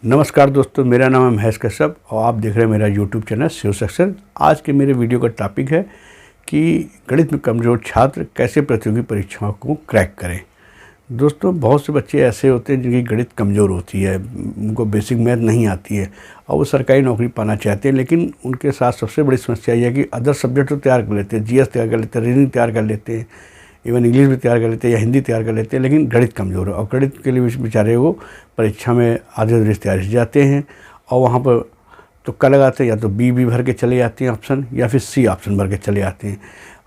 नमस्कार दोस्तों, मेरा नाम है महेश कश्यप और आप देख रहे हैं मेरा यूट्यूब चैनल शिव सक्सेस। आज के मेरे वीडियो का टॉपिक है कि गणित में कमज़ोर छात्र कैसे प्रतियोगी परीक्षाओं को क्रैक करें। दोस्तों, बहुत से बच्चे ऐसे होते हैं जिनकी गणित कमज़ोर होती है, उनको बेसिक मैथ नहीं आती है और वो सरकारी नौकरी पाना चाहते हैं, लेकिन उनके साथ सबसे बड़ी समस्या यह है कि अदर सब्जेक्ट तो तैयार कर लेते हैं, जीएस तैयार कर लेते हैं, रीजनिंग तैयार कर लेते हैं, इवन इंग्लिश भी तैयार कर लेते हैं या हिंदी तैयार कर लेते हैं, लेकिन गणित कमज़ोर है और गणित के लिए बेचारे वो परीक्षा में आधे अधूरी तैयारी से जाते हैं और वहाँ पर तुक्का लगाते हैं, या तो बी भर के चले जाते हैं ऑप्शन, या फिर सी ऑप्शन भर के चले जाते हैं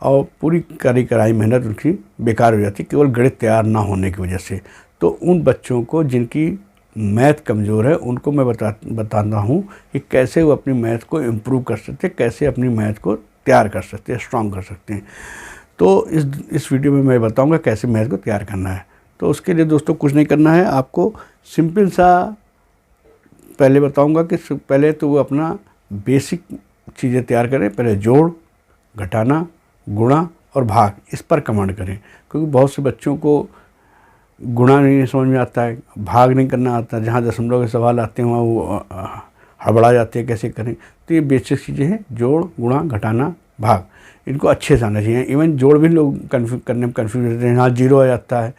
और पूरी कराई मेहनत उनकी बेकार हो जाती है केवल गणित तैयार ना होने की वजह से। तो उन बच्चों को जिनकी मैथ कमज़ोर है उनको मैं बताता हूँ कि कैसे वो अपनी मैथ को इम्प्रूव कर सकते हैं, कैसे अपनी मैथ को तैयार कर सकते हैं, स्ट्रॉन्ग कर सकते हैं। तो इस वीडियो में मैं बताऊंगा कैसे मैथ को तैयार करना है। तो उसके लिए दोस्तों कुछ नहीं करना है, आपको सिंपल सा पहले बताऊंगा कि पहले तो वो अपना बेसिक चीज़ें तैयार करें। पहले जोड़, घटाना, गुणा और भाग, इस पर कमांड करें, क्योंकि बहुत से बच्चों को गुणा नहीं समझ में आता है, भाग नहीं करना आता, जहाँ दशमलव के सवाल आते हैं वहाँ वो हड़बड़ा जाते हैं कैसे करें। तो ये बेसिक चीज़ें हैं, जोड़, गुणा, घटाना, भाग, इनको अच्छे से आना चाहिए। इवन जोड़ भी लोग करने में कन्फ्यूज रहते हैं, यहाँ जीरो आ जाता है,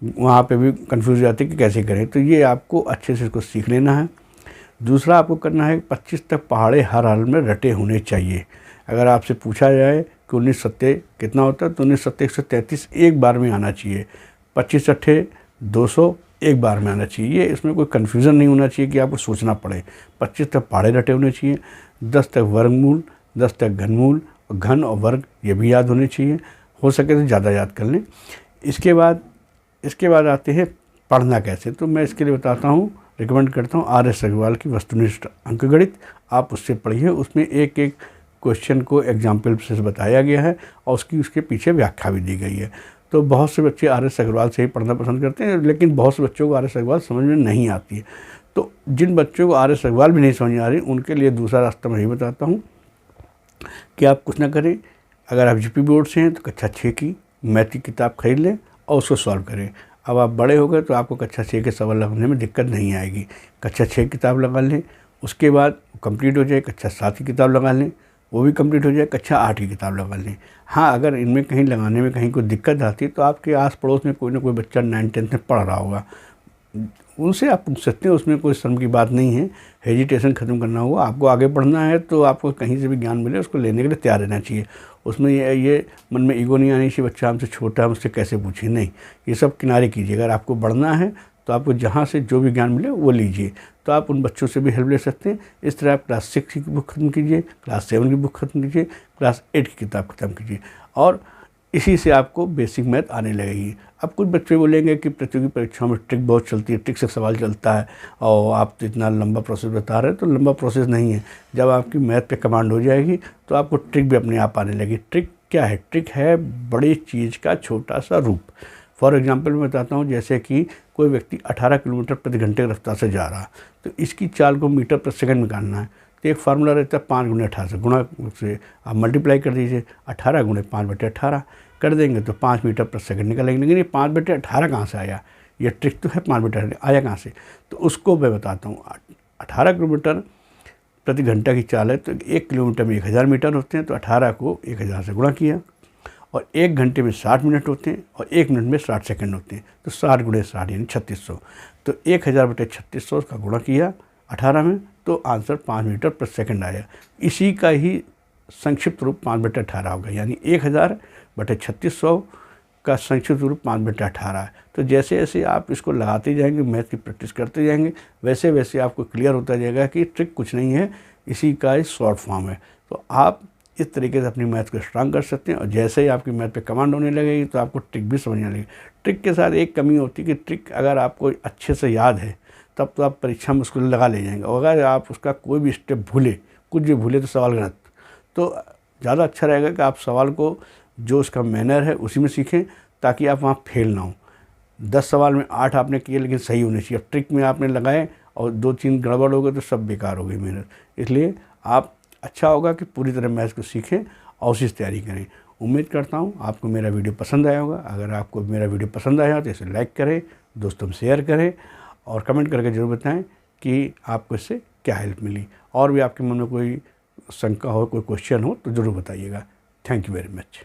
वहाँ पे भी कन्फ्यूज हो जाते हैं कि कैसे करें। तो ये आपको अच्छे से इसको सीख लेना है। दूसरा आपको करना है 25 तक पहाड़े हर हाल में रटे होने चाहिए। अगर आपसे पूछा जाए कि 19 सत्ते कितना होता है तो 19 सत्ते 133 एक बार में आना चाहिए, 25 अट्ठे 200 एक बार में आना चाहिए। ये इसमें कोई कन्फ्यूज़न नहीं होना चाहिए कि आपको सोचना पड़े। 25 तक पहाड़े रटे होने चाहिए, 10 तक वर्गमूल, 10 तक घनमूल, घन और वर्ग ये भी याद होने चाहिए, हो सके तो ज़्यादा याद कर लें। इसके बाद आते हैं पढ़ना कैसे। तो मैं इसके लिए बताता हूँ, रिकमेंड करता हूँ आर.एस. अग्रवाल की वस्तुनिष्ठ अंकगणित, आप उससे पढ़िए। उसमें एक एक क्वेश्चन को एग्जाम्पल से बताया गया है और उसके पीछे व्याख्या भी दी गई है। तो बहुत से बच्चे आर.एस. अग्रवाल से ही पढ़ना पसंद करते हैं, लेकिन बहुत से बच्चों को आर.एस. अग्रवाल समझ में नहीं आती है। तो जिन बच्चों को आर.एस. अग्रवाल भी नहीं समझ में आ रही, उनके लिए दूसरा रास्ता मैं यही बताता हूँ कि आप कुछ ना करें। अगर आप जीपी बोर्ड से हैं तो कक्षा 6 की मैथ की किताब खरीद लें और उसको सॉल्व करें। अब आप बड़े हो गए तो आपको कक्षा 6 के सवाल लगाने में दिक्कत नहीं आएगी। कक्षा 6 की किताब लगा लें, उसके बाद कंप्लीट हो जाए कक्षा 7 की किताब लगा लें, वो भी कंप्लीट हो जाए, कक्षा 8 की किताब लगा लें। हाँ, अगर इनमें कहीं लगाने में कहीं कोई दिक्कत आती है तो आपके आस पड़ोस में कोई ना कोई बच्चा 9th-10th में पढ़ रहा होगा, उनसे आप पूछ सकते हैं, उसमें कोई शर्म की बात नहीं है। हेजिटेशन ख़त्म करना होगा, आपको आगे बढ़ना है तो आपको कहीं से भी ज्ञान मिले उसको लेने के लिए तैयार रहना चाहिए। उसमें ये मन में ईगो नहीं आनी चाहिए, बच्चा हमसे छोटा है मुझसे कैसे पूछे, नहीं, ये सब किनारे कीजिए। अगर आपको बढ़ना है तो आपको जहाँ से जो भी ज्ञान मिले वो लीजिए। तो आप उन बच्चों से भी हेल्प ले सकते हैं। इस तरह आप क्लास 6 की बुक ख़त्म कीजिए, क्लास 7 की बुक ख़त्म कीजिए, क्लास 8 की किताब ख़त्म कीजिए और इसी से आपको बेसिक मैथ आने लगेगी। अब कुछ बच्चे बोलेंगे कि प्रतियोगी परीक्षाओं में ट्रिक बहुत चलती है, ट्रिक से सवाल चलता है और आप तो इतना लंबा प्रोसेस बता रहे हैं। तो लंबा प्रोसेस नहीं है, जब आपकी मैथ पे कमांड हो जाएगी तो आपको ट्रिक भी अपने आप आने लगेगी। ट्रिक क्या है? ट्रिक है बड़ी चीज़ का छोटा सा रूप। फॉर एग्जाम्पल मैं बताता हूँ, जैसे कि कोई व्यक्ति 18 किलोमीटर प्रति घंटे की रफ्तार से जा रहा, तो इसकी चाल को मीटर प्रति सेकंड में निकालना है। तो एक फार्मूला रहता है 5 × 18 गुणा से आप मल्टीप्लाई कर दीजिए, 18 × 5/18 कर देंगे तो 5 मीटर प्रति सेकंड निकलेंगे। लेकिन ये 5/18 कहाँ से आया? ये ट्रिक तो है, 5/18 आया कहाँ से? तो उसको मैं बताता हूँ। 18 किलोमीटर प्रति घंटा की चाल है तो 1 किलोमीटर में 1000 मीटर होते हैं, तो 18 को 1000 से गुणा किया और 1 घंटे में 60 मिनट होते हैं और 1 मिनट में 60 सेकंड होते हैं, तो 60 × 60 यानी 3600। तो 1000/3600 का गुणा किया 18 में तो आंसर 5 मीटर प्रति सेकंड आया। इसी का ही संक्षिप्त रूप 5/18 होगा, यानी 1000/3600 का संक्षिप्त रूप 5/18 है। तो जैसे जैसे आप इसको लगाते जाएंगे, मैथ की प्रैक्टिस करते जाएंगे, वैसे वैसे आपको क्लियर होता जाएगा कि ट्रिक कुछ नहीं है, इसी का ही शॉर्ट फॉर्म है। तो आप इस तरीके से अपनी मैथ को स्ट्रांग कर सकते हैं और जैसे ही आपकी मैथ पे कमांड होने लगेगी तो आपको ट्रिक भी समझ आने लगेगी। ट्रिक के साथ एक कमी होती है कि ट्रिक अगर आपको अच्छे से याद है तब तो आप परीक्षा में उसको लगा ले जाएंगे, और अगर आप उसका कोई भी स्टेप भूले, कुछ भी भूले तो सवाल गलत। तो ज़्यादा अच्छा रहेगा कि आप सवाल को जो उसका मैनर है उसी में सीखें, ताकि आप वहाँ फेल ना हो। 10 सवाल में 8 आपने किए लेकिन सही होने चाहिए। अब ट्रिक में आपने लगाए और 2-3 गड़बड़ हो गए तो सब बेकार हो गई मेहनत। इसलिए आप अच्छा होगा कि पूरी तरह मैथ्स को सीखें और उसी से तैयारी करें। उम्मीद करता हूँ आपको मेरा वीडियो पसंद आया होगा। अगर आपको मेरा वीडियो पसंद आया तो इसे लाइक करें, दोस्तों में शेयर करें और कमेंट करके ज़रूर बताएं कि आपको इससे क्या हेल्प मिली। और भी आपके मन में कोई शंका हो, कोई क्वेश्चन हो तो ज़रूर बताइएगा। Thank you very much.